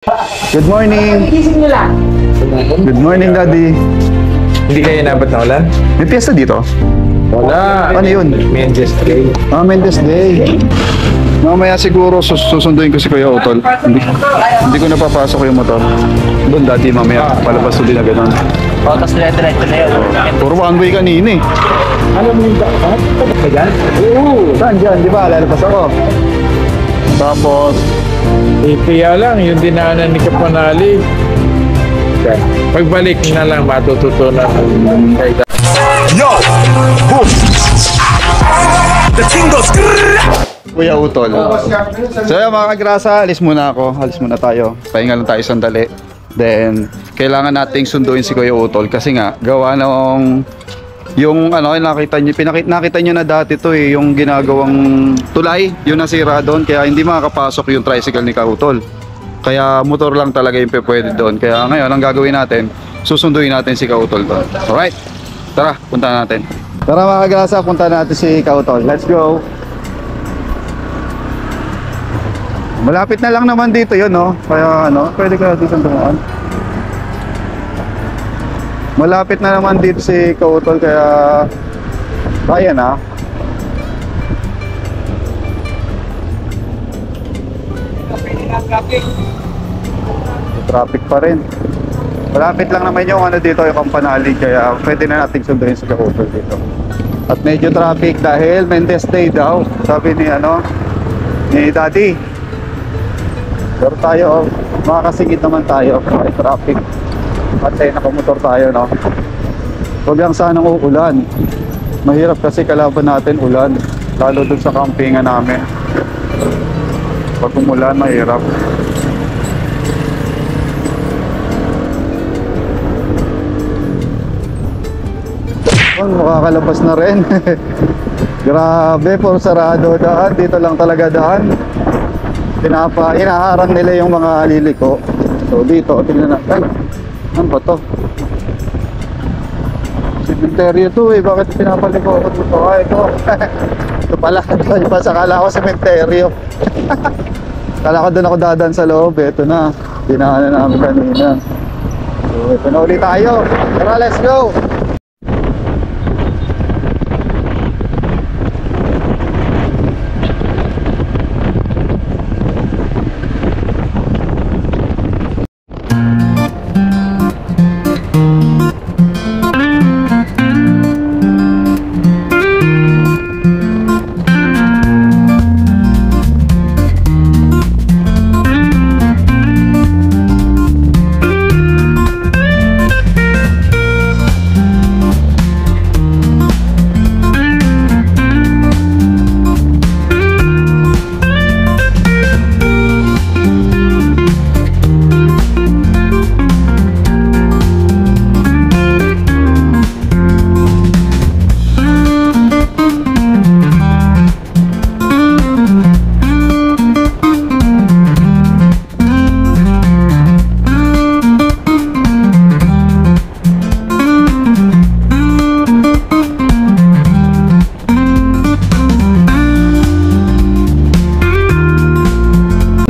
Good morning. Gising nyo lang. Good morning, Daddy. Hindi kayo nabot na ulan? May piyesta dito? Wala. Ano yun? Mendes Day. Mendes Day. Mamaya siguro susunduin ko si Kuya Utol. Hindi ko napapasok yung motor. Doon, Daddy, mamaya palabas ulit na gano'n. O, tapos dire-diretso na yun. Puro one way kanina eh. Alam mo yung daan? Ka dyan? Oo. Saan dyan? Di ba? Lalabas ako. Tapos, Kaya lang, yung dinaanan ni Kapanali. Pagbalik na lang matututunan ng kailan. Yo! Boom! The king goes. Kuya Utol. So yun, mga kagrasa, alis muna ako. Alis muna tayo. Pahinga lang tayo sandali. Then, kailangan nating sunduin si Kuya Utol kasi nga, gawa ng yung ano, nakita nyo na dati to eh, yung ginagawang tulay, yung nasira doon, kaya hindi makakapasok yung tricycle ni Kautol. Kaya motor lang talaga yung pwede doon. Kaya ngayon, ang gagawin natin, susunduin natin si Kautol doon. Alright, tara, punta natin. Tara mga kagrasa, punta natin si Kautol. Let's go! Malapit na lang naman dito yun, no? Kaya ano, pwede ka dito dumaan. Malapit na naman dito si Kautol, kaya kaya na. Traffic pa rin. Malapit lang naman yung ano dito, yung Campanali, kaya pwede na nating sunduin si Kautol dito. At medyo traffic dahil Mendes Day daw, sabi ni ano, ni Daddy. Pero tayo, makakasingit naman tayo kahit traffic. At nakamotor tayo, no? Huwag lang sanang uulan. Mahirap kasi kalaban natin ulan, lalo dun sa campingan namin. Pag umulan, mahirap. Makakalabas na rin. Grabe, puro sarado daan. Dito lang talaga daan. Inaharang nila yung mga liliko. So dito, tingnan natin. Ano ba to? Cementerio to eh. Bakit pinapaliko ako dito? Ito. Ito pala. Ito pa sa kala ko cementerio. Kala ko doon ako dadaan sa loob. Ito na. Dinaanan namin kanina. So ito na ulit tayo. Tara, let's go!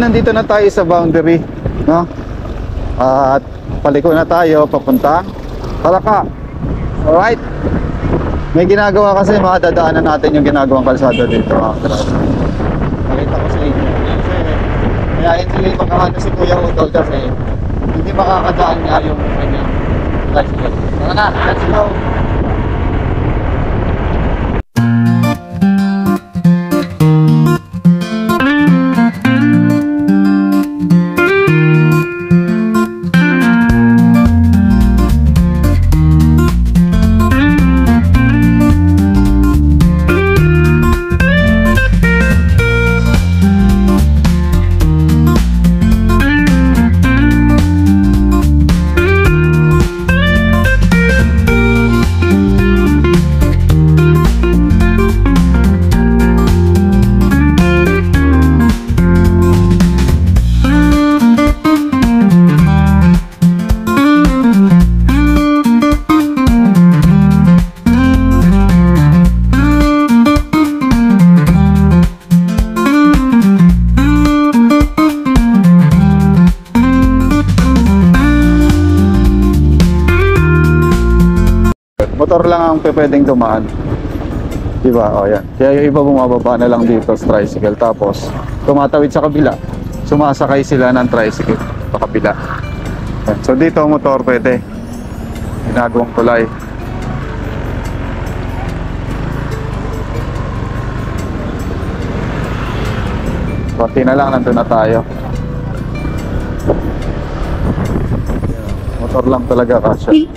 Nandito na tayo sa boundary, no? At paliko na tayo papunta Palaka. Alright. May ginagawa kasi, madadaanan natin yung ginagawang kalsada dito. Nakita ko sa inyo. Kaya hindi makakano si Kuya Utol kasi hindi makakadaan nga yung kanyang tricycle. Tara na, let's go! motor lang ang pwedeng dumaan. Diba? O yan. Kaya yung iba bumababa na lang dito sa tricycle. Tapos, tumatawid sa kabila. Sumasakay sila ng tricycle sa kabila. Yan. So dito motor pwede. Ginagawang tulay. Konti na lang, nandun na tayo. Motor lang talaga kasya.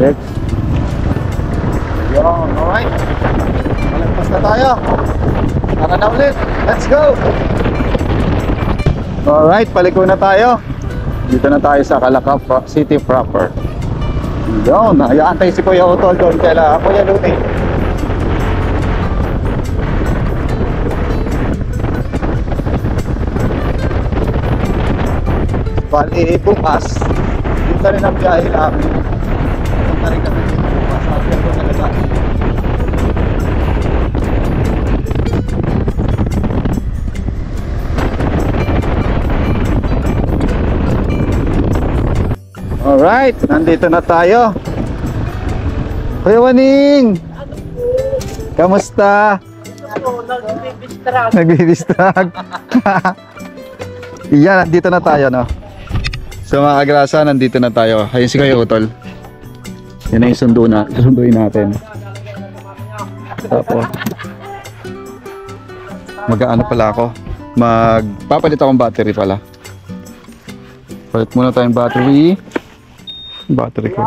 Next. Yun, alright. Malagpas na tayo. Tara na ulit. Let's go! Alright, paliko na tayo. Dito na tayo sa Calacap City proper. Yun, nakaantay si Kuya Utol doon kaila Kuya Luni. Bali, bukas dito rin ang biyahe namin. Punta rin kami dito bukas. Sabi ako talaga. Alright, nandito na tayo. Kuya Waning! Kamusta? Nagbibistrag. Iyan, nandito na tayo, no? So mga kagrasa, nandito na tayo. Ayun si Kuya Utol. Yan na yung susunduin natin. Tapos mag-ano pala ako, magpapalit akong battery pala. Palit muna tayong battery ko.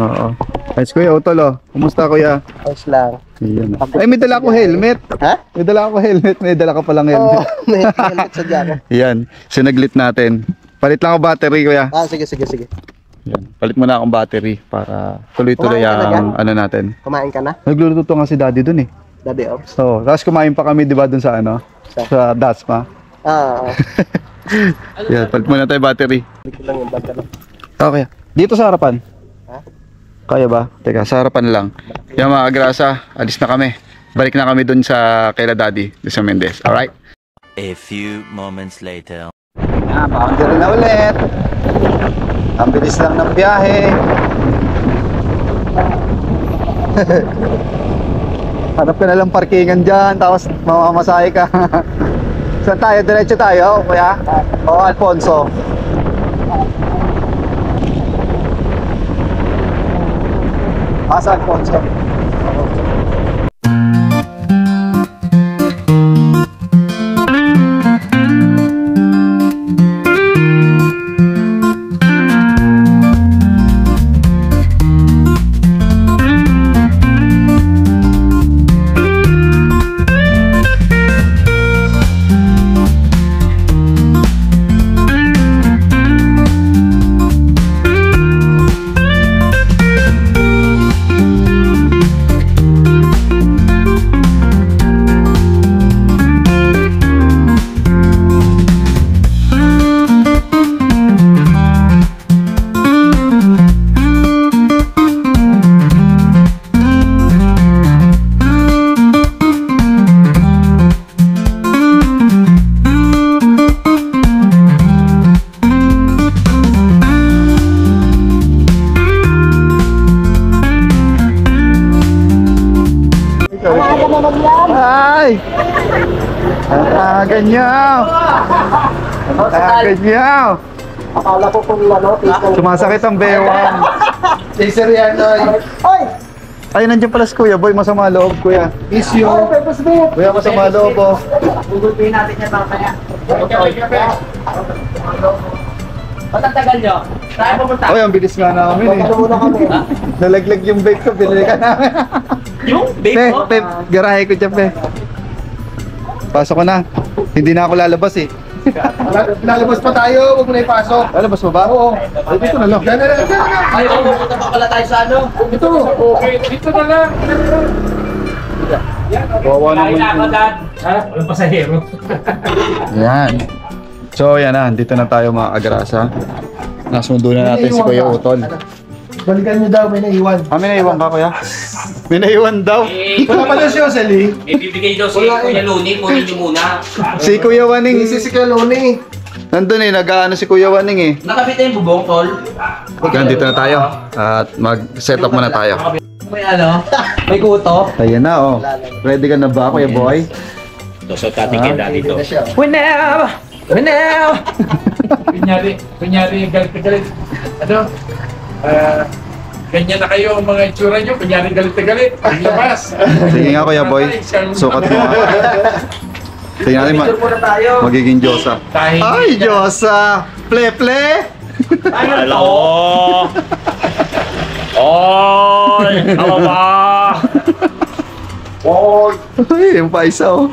Oo. Ayos Kuya Utol, oh. Kumusta Kuya? Ayos lang. Ayan. Ay, may dala ko helmet. Ha? May dala ko helmet. May dala ka palang helmet. May helmet sa dyan. Yan. Sinaglit natin. Palit lang ako battery, Kuya. Sige. Yan. Palit muna akong battery para tuloy-tuloy Kumain ka na ang ano natin. Kumain ka na? Nagluluto nga si Daddy dun eh. Daddy Ops? So, tapos kumain pa kami, di ba, dun sa ano? Sa Dasma. Yan, palit muna tayo battery. Dito lang yung banda lang. Okay. Dito sa harapan. Ha? Kaya ba? Teka, sa harapan lang. Yan mga kagrasa, alis na kami. Balik na kami dun sa kaila Daddy, dun sa Mendez. Alright? A few moments later. Boundary na ulit. Ang bilis lang ng biyahe. Hanap ka na lang parkingan dyan, tapos mamamasahe ka. Saan tayo? Diretso tayo, Kuya? O Alfonso? Sa Alfonso. Ay! Ang aga niyo! Ang aga niyo! Akala ko kung ano, Sumasakit ang bewang. Laser yan, Oy! Ay, nandiyan pala si Kuya Boy. Masama loob, Kuya. Issue! Kuya, masama loob, oh. Gugulpihin natin yan mamaya. Ba't ang tagal nyo? Saan pupunta? Oy, ang bilis nga namin eh. Nalaglag yung bike ko, binili ka namin. Yung Pe, pe, garahe ko dyan, pe. Pasok ko na. Hindi na ako lalabas eh. Lalabas pa tayo, huwag mo na ipasok. Lalabas mo ba? Oo. Ay, dito na lang. Yan na lang. Ay, pupunta pa pala tayo sa ano? Ito, okay. Dito na lang. Wawa naman. Ha? Walang pasahero. Yan. So, yan na. Dito na tayo mga agrasa. Nasundo na natin si Kuya Utol. Balikan nyo daw, may naiwan. Kami na iwan ka, Kuya. May naiwan daw. Wala pala si Josely. May bibigay daw si Kuya Luni. Kunin niyo muna. Si Kuya Waning. Si Kuya Loni. Nandun eh, nag-ano si Kuya Waning eh. Nakabit na yung bubong, tol. Yan, dito na tayo. At mag-set up muna tayo. May ano? May kuto. Ayan na oh. Ready ka na ba, Kuya Boy? So, tatingin na dito. Whenever! Kunyari, galit. Ano? Ganyan na kayo ang mga itsura nyo. Kunyari, galit na galit. Paglabas. Sige nga, Kuya Boy. Sukat mo nga. Tingnan natin, Picture muna tayo. magiging Diyosa. Tahi. Ay, Diyosa! Ple-ple! Hello! Oy! Ano ba? Oy! Ay, yung paisa oh.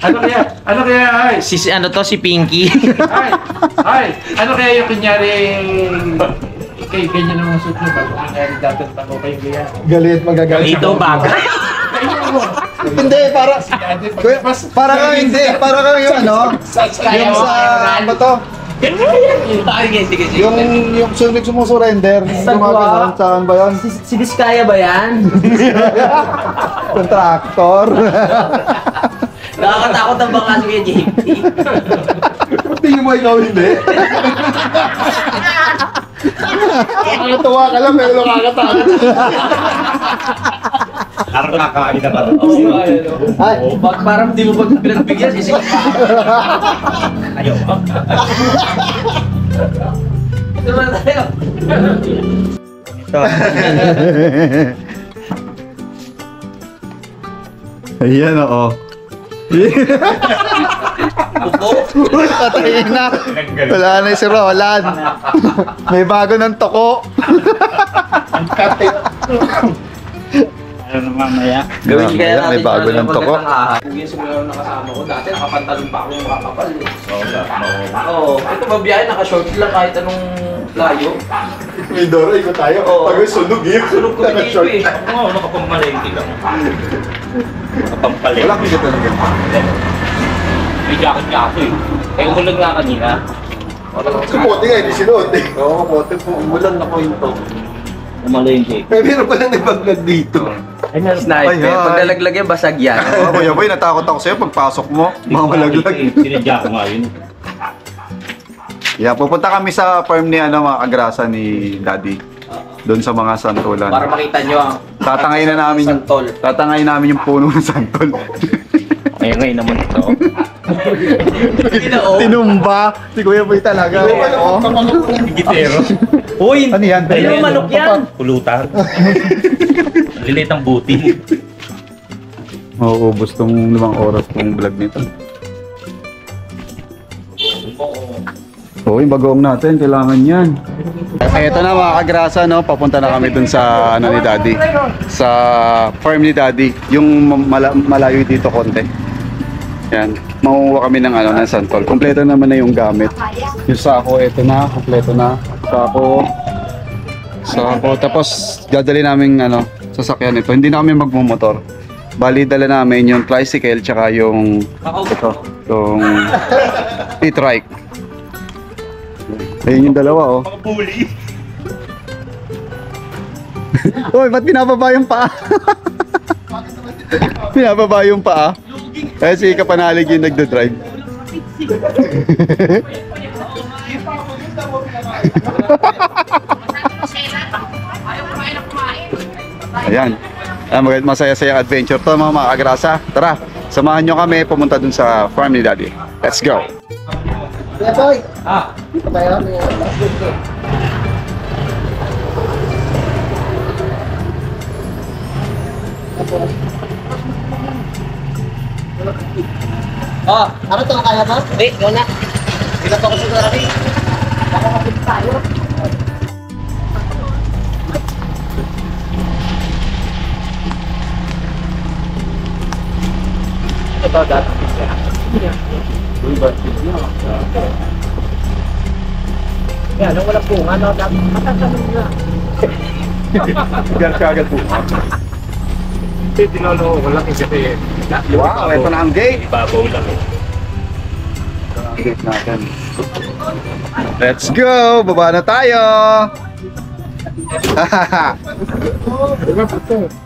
Ano kaya, ay? Ano to, si Pinky? Ay, ano kaya yung kunyari kay ganyan naman suit nyo ba? Kunyari datang ko kayo kaya. Galit, magagalit. Ito, bagay. Hindi, para kang hindi. Para kang yung ano, yung sa, ano to? Sige. Yung sumusurrender. Gumagano, saan ba yun? Si Vizcaya ba yan? Contractor. Nakakatakot ang baka si Kuya JP. Tingin mo ikaw hindi. Nakakatawa ka lang, pero nakakatakot. Parang kakain na ba? Ay, parang di mo ba pinagbigyan? Isip pa. Ayaw pa. Ito na tayo. Ayan oo. Patayin na. Wala na si Roland. May bago ng toko. Ano mamaya? Gawin kaya natin. May bago ng toko. Yung simula nung nakasama ko dati, nakapantalon pa ako yung makakapal. Oo. Ito babiyahe, naka-short lang kahit anong layo. May Dora, ikot tayo. Oo. Pag sunog yun. Sunog ko dito eh. Oo, nakapamalengke lang. Nakapampalengke. Wala kang gito na gito. May jacket nga ako eh. Kaya umulan nga kanina. Kapote nga, hindi sinuot eh. Oo, kapote po. Umulan ako yun to. Umalengke. May meron pala nagbablog dito. Sniper. Ay, hi. Pag nalaglag yan, basag yan. Oo, Kuya Boy, natakot ako sa'yo pagpasok mo. Mamalaglag. Sinadya ko nga yun. Yeah, pupunta kami sa farm ni ano, mga kagrasa ni Daddy. Doon sa mga santulan. Para makita nyo ang Tatangay na namin yung santol. tatangay namin yung puno ng santol. Ngayon ngayon naman ito. Tinumba. Si Kuya Boy talaga. Oo. Gitero. Uy! Ano yan? Ayun, manok yan! Pulutan. Lilit ang buti. Mauubos tong 5 oras tong vlog nito. Oo, yung bagoong natin, kailangan yan. Eto na mga kagrasa, no? Papunta na kami dun sa ano ni Daddy. Sa farm ni Daddy. Yung malayo dito konti. Yan. Makukuha kami ng ano, ng santol. Kompleto naman na yung gamit. Yung sako, eto na. Kompleto na. Sako. Tapos, dadali namin ano, sasakyan ito. Hindi na kami magmumotor. Bali, dala namin yung tricycle tsaka yung ito, yung e-trike. Ayun yung dalawa, oh. Puli. Uy, ba't binababa yung paa? Binababa yung paa. Eh, si Kapanalig yung nagdo-drive. Ayan. Masaya-sayang adventure to mga kagrasa. Tara, samahan nyo kami pumunta dun sa farm ni Daddy. Let's go! Kuya Boy! Ah! Dito tayo. Oh! Ano ito? Kaya ba? Hindi, ikaw na. Ilan pa ko sa darating? Baka mapit tayo. Ito, dati. Yan, nung walang bunga, no? Matatanong na. Agad po. Hindi, tinolo ko lang kasi Wow, ito na ang gate. Ibabaw lang eh. Gate natin. Let's go! Baba na tayo!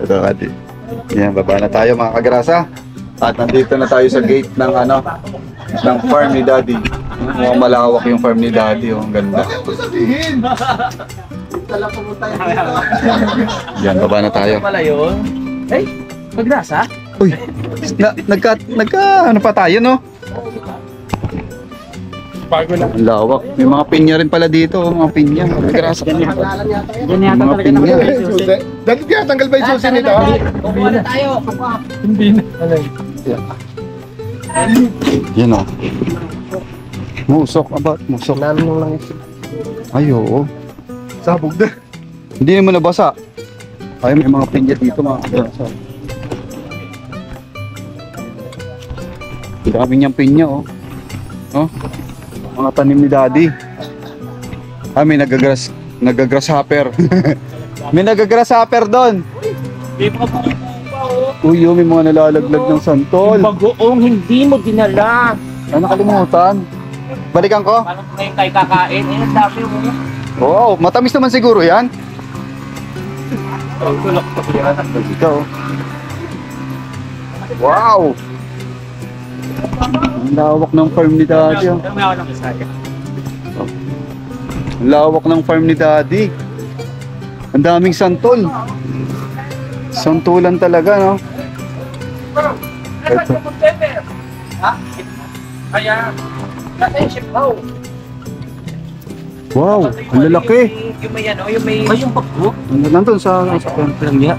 Ito, Kati. Yan, baba na tayo mga kagrasa. At nandito na tayo sa gate ng ano, ng farm ni Daddy. Mukhang malawak yung farm ni Daddy, oh. Ang ganda. Yan, baba na tayo. Pala yun. Ay, magrasa? Uy, ano pa tayo, no? Bago lang. Ang lawak. May mga pinya rin pala dito, oh. Mga pinya. Kagrasa. Mga pinya. Dati kaya tanggal ba yung susi nito? Kukuha na tayo. Hindi na. Yan, oh. Musok, about musok. Ay, oo. Sabog na. Hindi naman nabasa. Ay, may mga pinya dito, mga kagrasa. Dami niyang pinya, oh. Oh, mga tanim ni Daddy. Ah, may nagagrasshopper. May nagagrasshopper doon. Uy, may mga nalalaglag ng santol. Bagoong hindi mo dinala. Ay, nakalimutan. Balikan ko? Paano ngayon tayo kakain? Eh, ang dami mo. Oo, matamis naman siguro yan. Ikaw. Wow! Ang lawak ng farm ni Daddy. Oh. Ang lawak ng farm ni Daddy. Ang daming santol. Santulan talaga, no? Ito. Kaya, Wow, ang lalaki. Yung may ano, yung may... Ay, yung bagbo. Nandun sa Langya.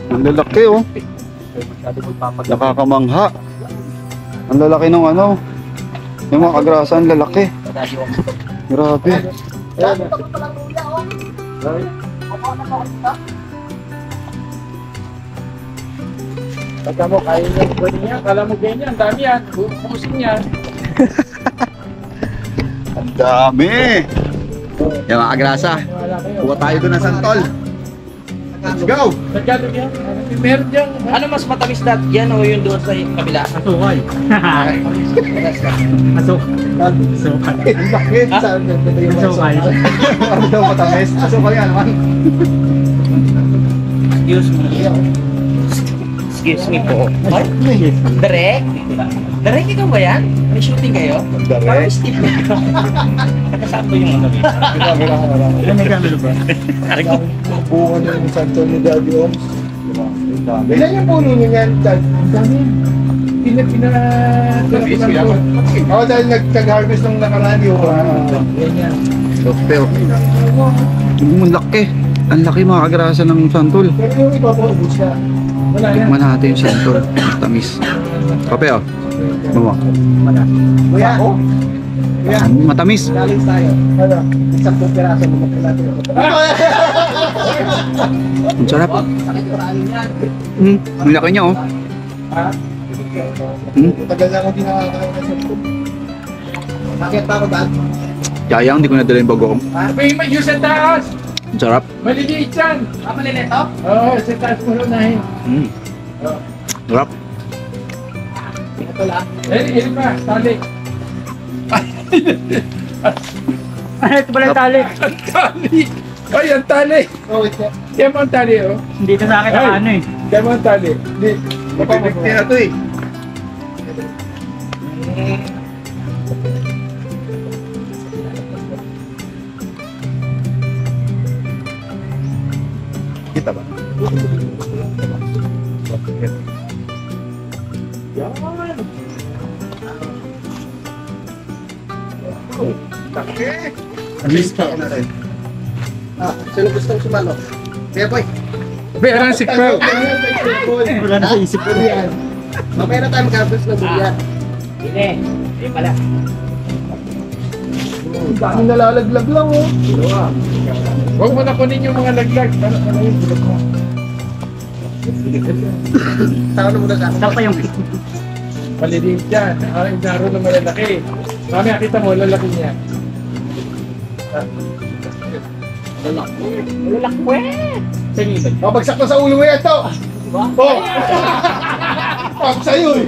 ang lalaki, oh. Nakakamangha. Ang lalaki ng ano. Yung mga kagrasa, ang lalaki. Grabe. pagka mo kaya yung pwede niya, kala mo ganyan, ang dami yan, bubusin yan. Ang dami. Yung mga kagrasa. Wala kayo. Kuha tayo doon ng santol. Let's go! Nagkado yan, meron dyan. Ano mas matamis na yan o yung doon sa kabila? Asukal. Asukal. Asukal. Ang laki. Saan yung Asukal. Ano daw matamis? Aso pa yan naman. Excuse me. Excuse me po. Direk? Direk, ikaw ba yan? May shooting kayo? Direk? Parang Steve. Nakasama yung ano. May camera ba? Bunga na yung santo ni Daddy Oms. Ilan yung puno niyo yan, Dad? Ang dami. Oo, dahil nag-harvest nung nakaraan yung... Ganyan. Pero, ang laki. Ang laki mga kagrasa ng santol. Pero yung iba po, ubus na. Wala yan. Tikman natin yung santol. Tamis. Kape, oh. Mama. Kuya, kuya, Matamis. lalis tayo. Ano? Isang pupiraso mo natin. Ang sarap. Ang laki niya, oh. Ha? Tagal na akong di nakakain na sa food. Bakit pa ako, Dad? Sayang, hindi ko nadala yung bagoong. May yung sa taas. Ang sarap. Maliliit yan. Maliliit to? Oo, sa taas mo lunahin. Sarap. Ito lang. Ilan pa? Tali. Ito pala yung tali. Ang tali. Ay, ang tali. Oh, wait nga. Yan mo ang tali, oh. Hindi na sa akin Ay. ang ano eh. Yan mo ang tali. Hindi. Mapapagti na to eh. Kita ba? Ah, sino gustong sumalo? Kaya boy. Be, arang sikpaw. Wala na sa isip ko yan. Mamaya na tayo mag-harvest ng durian. Hindi. Hindi pala. Ang daming nalalaglag lang oh. Huwag mo na kunin yung mga laglag. Para yung bulog mo. Tao na muna sa akin. Saan pa yung Maliliit yan. Ang daro na malalaki. Mami, nakita mo, lalaki niya. Lalakwe. Sinisan. Babagsak na sa ulo mo yan to. Oh! Pag sa'yo eh.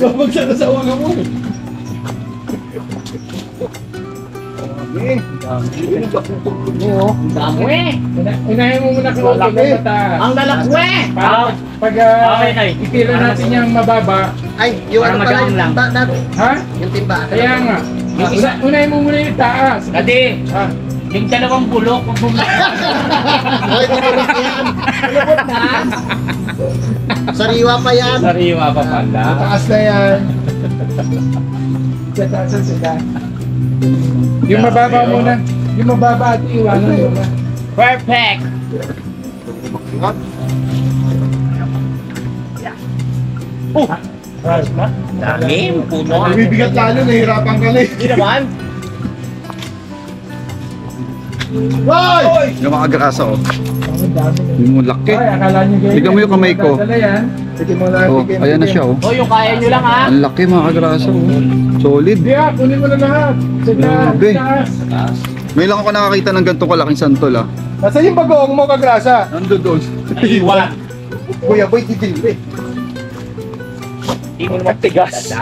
Babagsak na sa ulo mo eh. Unahin mo muna kung ano mataas. Ang lalakwe! Pag ikilo natin yung mababa, Ay, yung ano pala yung timba natin. ha? Yung timba. Kaya nga. Unahin mo muna yung taas. Kadi, Ha? yung dalawang bulok, kung bumalik. Ay, tulog yan. Tulog na. Sariwa pa yan. Sariwa pa pala. Taas na yan. Sa taasan sila. Yung mababa muna. Yung mababa at iwanan mo na. Perfect! Dami, puno. Bibigat lalo, nahihirapan ka na. Hindi naman. Hoy! Yung mga grasa, oh. Ang dami. Yung laki. Ay, akala nyo ganyan. Tignan mo yung kamay ko. Dadala yan. Sige mo na. Oh, ayan na siya, oh. O, yung kaya nyo lang ha. Ang laki mga kagrasa, oh. Solid. Hindi ah, kunin mo na lahat. Sa Grabe. taas. May lang ako nakakita ng ganitong kalaking santol, ah. Nasa yung bagoong mo, kagrasa? Nandun doon. Iwan. Kuya boy, titilip eh. Hindi mo naman tigas.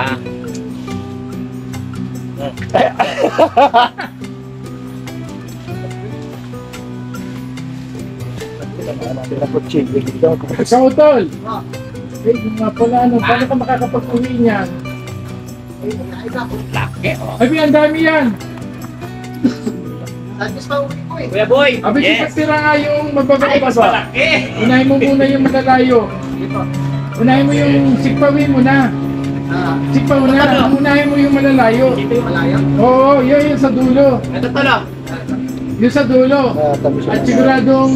Ikaw, Tol. Eh, nga pala, ano, paano ka makakapag-uwi niyan? Laki, oh. Abi, ang dami yan. Tapos pa uwi ko eh. Kuya Boy! Abi, yes. Tira nga yung mababa. Ay, mas malaki! Unahin mo muna yung malalayo. Unahin mo yung sikpawin mo na. Sikpaw na. Unahin mo yung malalayo. Ito yung Malayo. Oo, yun sa dulo. Ito tala. Yung sa dulo. At siguradong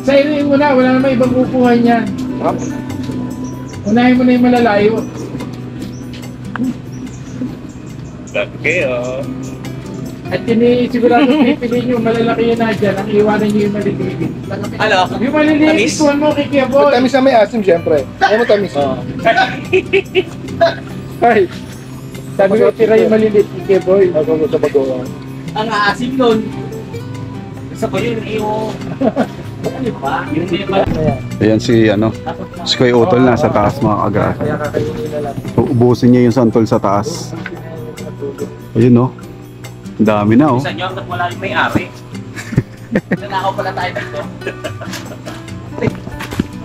sa iliin mo na, wala namang ibang kukuha niyan. Unahin mo na yung malalayo. Laki, oh. At siguradong pipiliin yung malalaki yun na dyan. Ang iwanan nyo yung maliliit. Ano? Yung maliliit, Tamis? ituan mo kay Kuya Boy. Tamis na may asim, syempre. Ayaw mo tamis. Ay, sabi ko tira yung maliliit kay Kuya Boy. Ako sa bagoong. Ang aasim nun. Isa ko yun, yung... Ano ba? Yung may pala. Ayan si, ano, si Kuya Utol nasa taas mga kagrasa. Ubusin niya yung santol sa taas. Ayun, no. Ang dami na, oh. Isa nyo hanggat wala yung may-ari. Nanakaw pala tayo dito.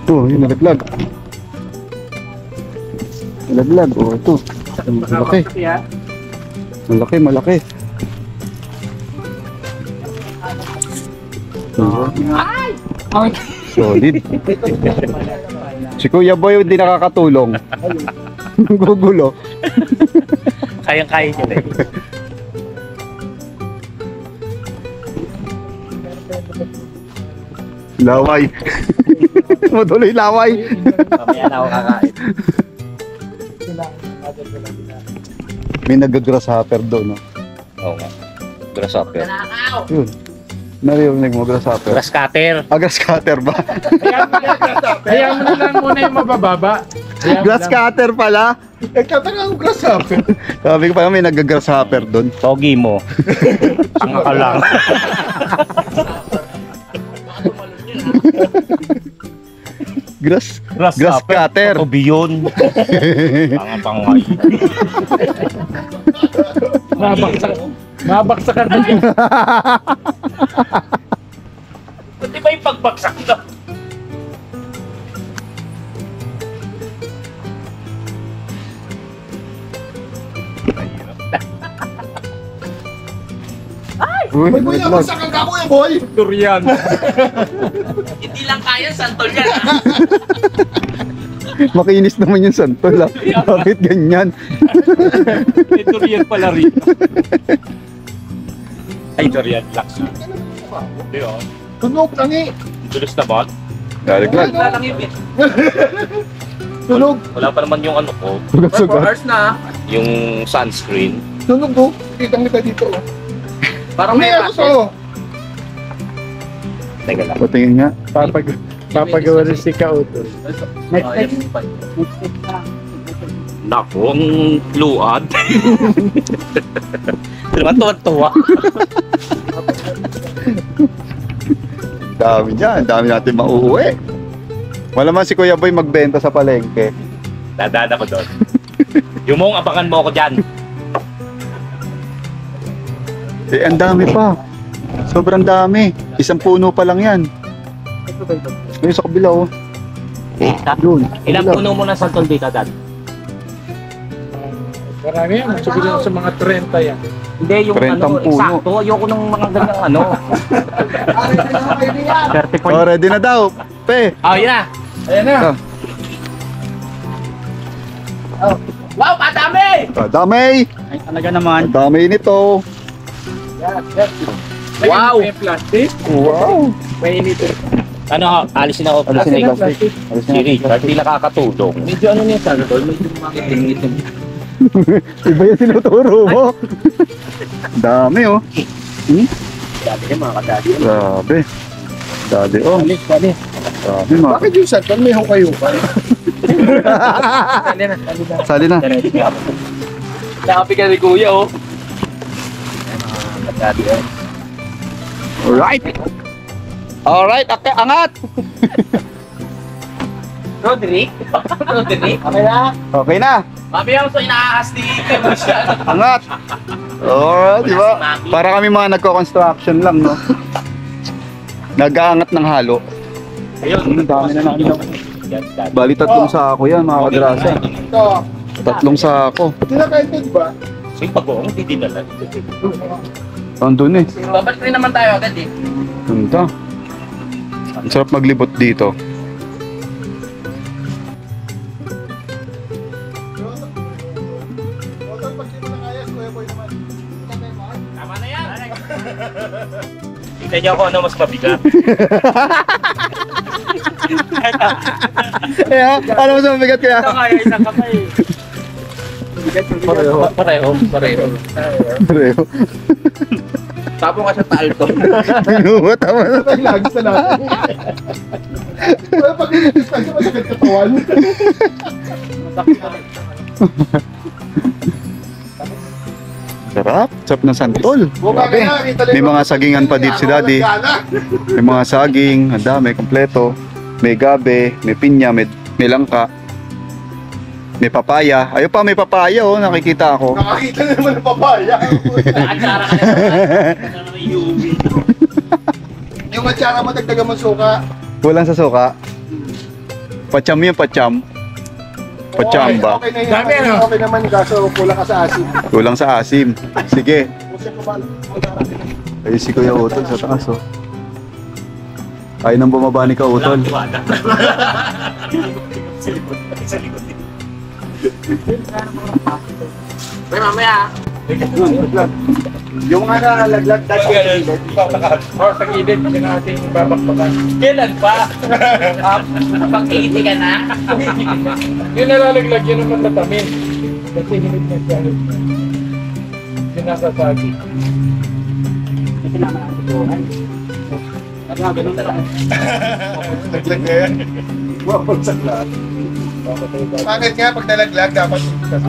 Oh, yun, nalaglag. Nalaglag, oh, ito. Malaki. Malaki, malaki. Solid. Si Kuya Boy hindi nakakatulong. Gugulo. Kayang-kaya nyo na eh. Laway. Matuloy laway. Mamaya na ako kakain. May nag-grasshopper doon, no? Oo nga. Grasshopper. Yun. Narinig mo, grasshopper. Grass cutter. Grass cutter ba? Kaya mo na lang muna yung mabababa. Hayaan mo Grass lang. cutter pala. Nagkataka ako grasshopper. Sabi ko pa may nag-grasshopper doon. Togi mo. Sanga ka lang. Grass Grasshopper. cutter. Tobiyon. Pangapangay. Mabaksak ka na yun. Pati ba yung pagbagsak na? Uy, Boy, kuya, nalaglag. masak ang kako eh, boy. Durian. Hindi lang kaya santol yan. Makinis naman yung santol, ah. Bakit ganyan? May durian pala rin. Ay, durian. Laks. Hindi oh. Tunog lang eh. Tulos na ba? Nalaglag. Wala lang yung bit. Tunog. Wala pa naman yung ano ko. Sugat-sugat. na. Yung sunscreen. Tunog oh. Kitang kita dito oh. Parang May may ako racket. sa'yo. Teka lang. Patingin nga. Papagawa rin si Kauto. Naku, ang luad. Di naman tuwa-tuwa. Dami dyan. Dami natin mauuwi. Wala man si Kuya Boy magbenta sa palengke. Dadaan ako doon. Yung mong abangan mo ako dyan. Eh, ang dami pa. Sobrang dami. Isang puno pa lang yan. Ayun sa kabila, oh. Yun. Ilang puno mo na santol dito, Dad? Marami yan. Sabihin sa mga 30 yan. Hindi, yung 30 ano, puno. eksakto. Ayoko ng mga ganyang ano. 30 Oh, ready na daw. Pe. Oh, yun na. Ayan na. Wow, padami! Dami. Ay, talaga naman. Dami nito. Wow! May plastic. Wow. May inito. Ano, alisin ako. Alisin yung plastic. Si Richard, hindi nakakatulong. Medyo ano niya sa tol, medyo makiting-iting. Iba yung tinuturo mo. Dami, oh. Dati niya mga kadadi. Grabe. Dadi, oh. Dali. Dami, mga. Bakit yung santol may hukay-hukay? Sali na. Nakapi ka ni Kuya, oh. Mga kadadi, oh. Alright. Alright, okay, angat. Roderick? Roderick? Okay na? Okay na. Mami, ako so inaahas ni Kebusya. Angat. Oh, di ba? Para kami mga nagko-construction lang, no? Nag-aangat ng halo. Ayun. Dami na namin. Bali, 3 sako yan, mga kadrasa. Ito. 3 sako. Tinakaintid ba? Sige, pag-uong, hindi dinala. Andun eh. Babalik rin naman tayo agad eh. Ganda. Ang sarap maglibot dito. Otol, pag di mo na kaya, Kuya Boy naman. Tama na yan. Tignan niyo ako ano mas mabigat. Eh, ano mas mabigat kaya? Kaya isang kamay. Pareho. Pareho. Pareho. Tapo ka sa talto. Pinuha, tama na. Ay, lagi sa natin. Pero pag distansya, masakit katawan. Sarap. Sarap ng santol. Grabe. May mga sagingan pa dito si Daddy. May mga saging. Ang dami. Kompleto. May gabe. May pinya. May langka. May papaya. Ayun pa, may papaya, oh. Nakikita ako. Nakakita na naman ng papaya. Atsara ka na naman. Yung atsara mo, dagdagan mo suka. Kulang sa suka. Pacham yun, pacham. Pacham ba? Okay na yun. Dami, ano? Okay naman, kaso kulang ka sa asin. Kulang sa asim. Sige. Kasi kumain. Ay, si Kuya Utol sa taas, oh. Ayaw nang bumaba ni Ka Utol. May mamaya. Yung mga nakalaglag, dati O, sa gilid. Yung ating babakbakan. Kailan pa? Pag-80 ka na? Yung nalalaglag, yun naman natamin. Kasi hinit niya siya. Yung nasa sagi. naglag na yan. Wapagsak lahat. Bakit nga pag nalaglag, dapat kasi.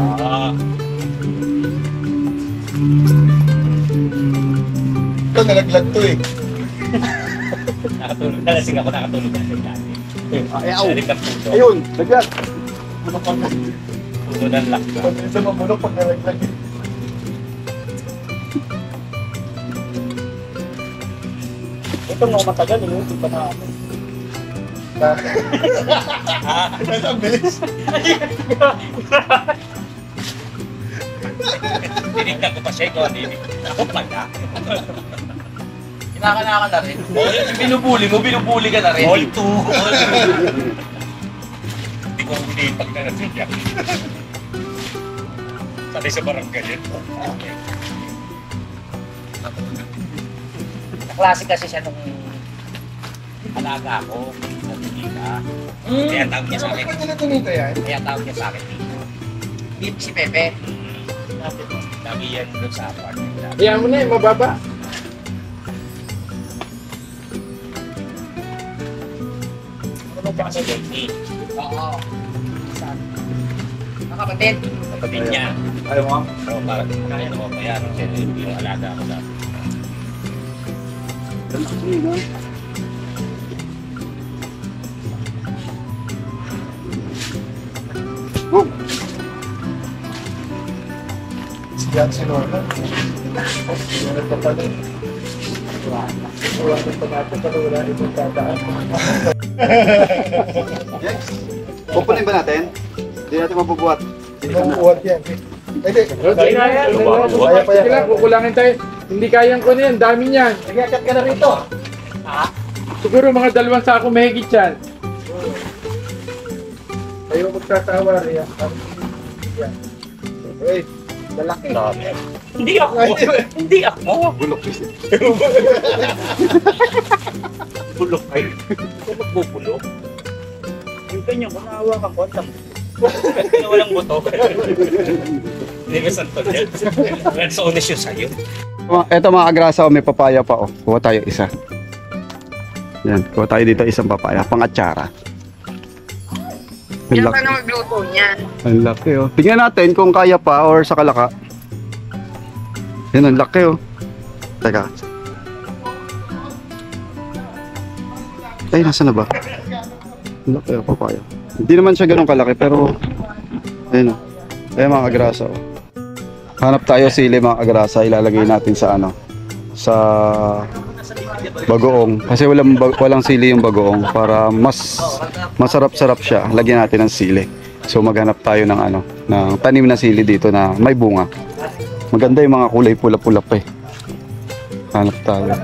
Ito, nalaglag to eh. Nakatulog. Nalasing ako nakatulog na siya dati. Salim ng puso. Ayun, naglag. Puso ng laksa. Pag sa mamulok pag nalaglag. Ito mga matagal, hindi pa na ako. Ang bilis. Tinignan ko pa siya, ikaw ako pala. Kinakana ka na rin. Binubuli mo, binubuli ka na rin. All two. Hindi ko hindi pag narating yan. Sanay sa barangay yun. Naklase kasi siya nung alaga ako. Nagkikita. Kaya tawag niya sa akin. Bakit nila tunita yan? Kaya tawag niya sa akin. Si Pepe. Lagi yan doon sa apartment. Ayan mo na yung mababa. Ano ba kasi Jenny? Oo. Nakapatid? Kapatid niya. Ayaw mo? Oo, parang kaya naman kaya nung yung alaga ko dati. Yan si Nona. Nona pa pala. Wala pa natin, pero wala itong tataan. Pupunin ba natin? Hindi natin mabubuhat. Mabubuhat yan. Hindi. Kaya pa Sige yan. lang, kukulangin tayo. Hindi kayang ko na yan, dami niyan. Nag-akat ka na rito. Siguro mga 2 sako mahigit yan. Ayaw magtatawa rin yan. Yan. Hey, lalaki. Hindi ako. Hindi ako. Bulok kayo. Ito magbubulok. Yung kanya, kung naawa ka ko, kasi walang buto. Hindi ka santol yan. Sa unis yun sa'yo. Eto mga agrasa, may papaya pa oh. Kuha tayo isa. Yan, kuha tayo dito isang papaya, pang-atsara. Ang Yan laki. pa na magluto niyan. Ang laki oh. Tingnan natin kung kaya pa or sa kalaka. Yan, ang laki oh. Teka. Ay, nasa na ba? Ang laki oh, papaya. Hindi naman siya ganun kalaki pero ayun oh. Ayun mga agrasa oh. Hanap tayo sili mga agrasa, ilalagay natin sa ano, sa bagoong kasi walang sili yung bagoong para mas masarap-sarap siya. Lagyan natin ng sili. So maghanap tayo ng ano, ng tanim na sili dito na may bunga. Maganda yung mga kulay pula-pula pa eh. Hanap tayo.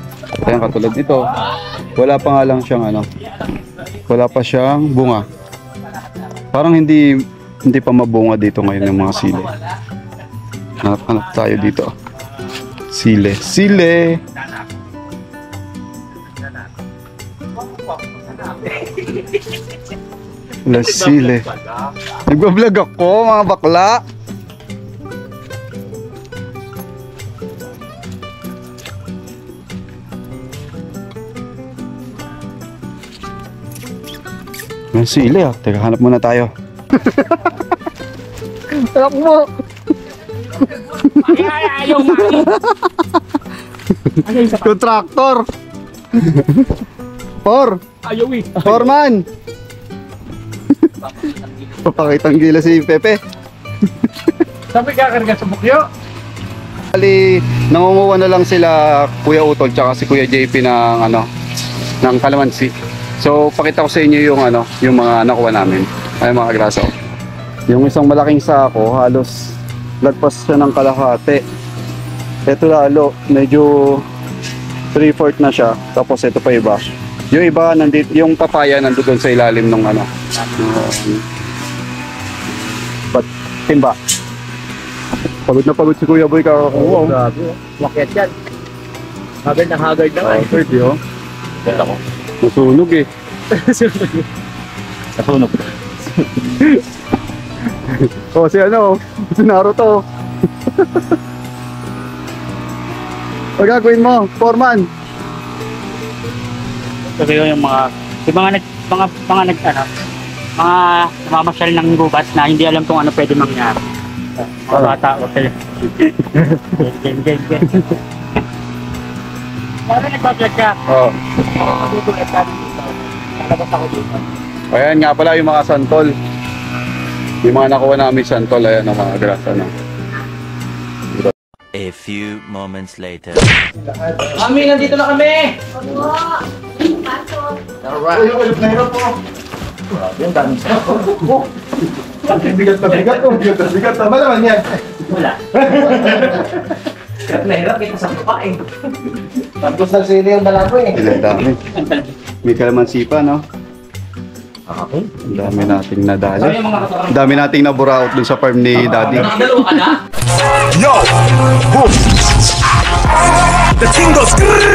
Ayan katulad dito. Wala pa nga lang siyang ano. Wala pa siyang bunga. Parang hindi pa mabunga dito ngayon yung mga sili. Hanap tayo dito. Sili. Sili! Wala sili. Nagbablog ako mga bakla. May sili ah. Teka, hanap muna tayo. Takbo! Ayaw mo. Contractor! Ayaw eh. Foreman! Papakitang gila si Pepe. Saan may kakarga sa bukyo? Bali, nangunguha na lang sila Kuya Utol tsaka si Kuya JP ng ano, ng kalamansi. So, pakita ko sa inyo yung ano, yung mga nakuha namin. Ay mga graso. Yung isang malaking sako, halos lagpas siya ng kalahati. Ito lalo, medyo 3/4 na siya. Tapos ito pa iba. Yung iba nandito, yung papaya nandoon sa ilalim ng ano. Timba. Pagod na pagod si Kuya Boy kakakuha. Wakit yan. Haggard na haggard na. Oh, pwede oh. Ganda ko. Nasunog eh. Nasunog. Oh, si ano, si Naruto. Ang gagawin mo, Foreman? Sabi ko yung mga namamasyal ng gubat na hindi alam kung ano pwede mangyari. Mga bata o sila. Gen. Parang nagbablog ka. Oo. Matutulad ka dito. Nalabas ako dito. Ayan nga pala yung mga santol. Yung mga nakuha namin santol, ayan ang mga grasa na. A few moments later. Kami, nandito na kami! Bigat na bigat oh. Bigat na ba naman yan? Wala. Hirap na hirap kita sa mukha eh. Tapos ng sili yung dalago eh. Ilang dami. May kalamansi pa, no? Okay. Ang dami nating nadali. Sabi yung mga katarang. Ang dami nating naburaot dun sa farm ni Daddy. Nakadalawa ka na? Yo! Boom! The king goes grrrr!